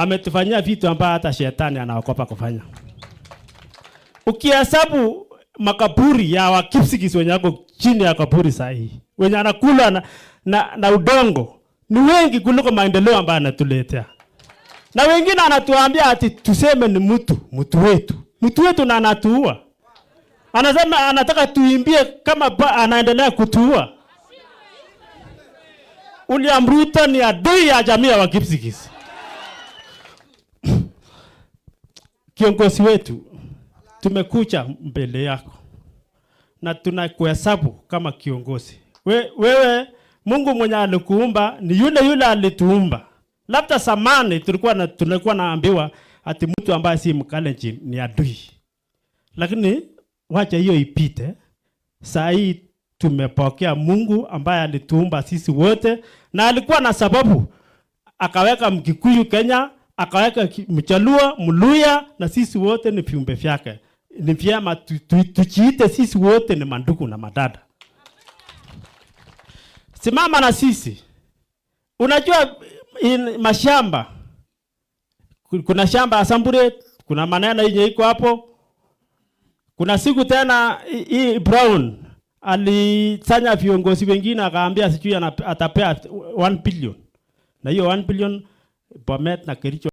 ametufanyia vitu ambavyo hata shetani anaogopa kufanya. Ukihesabu makaburi ya Wakipsigis wenye wako chini ya kaburi sahihi, wenye anakula na udongo, ni wengi kuliko maendeleo ambayo anatuletea. Na wengine anatuambia ati tuseme ni mtu wetu na anatuua. Anasema anataka tuimbie kama anaendelea kutuua. William Ruto ni adui ya jamii ya Wakipsigis. Kiongozi wetu, tumekuja mbele yako na tunakuhesabu kama kiongozi. Wewe Mungu mwenye alikuumba ni yule alituumba. Labda zamani tulikuwa naambiwa ati mtu ambaye si Mkalenjin ni adui. Lakini wacha hiyo ipite. Saa hii tumepokea Mungu ambaye alituumba sisi wote na alikuwa na sababu. Akaweka Mkikuyu Kenya, akaweka Mjaluo, Mluya, na sisi wote ni viumbe vyake. Ni vyema tujiite sisi wote ni mandugu na madada. Simama na sisi. Unajua mashamba, kuna shamba ya Sambure, kuna maneno yenye iko hapo. Kuna siku tena hii Brown alisanya viongozi wengine akaambia sijui atapea 1 billion. Na hiyo 1 billion Bomet na Kericho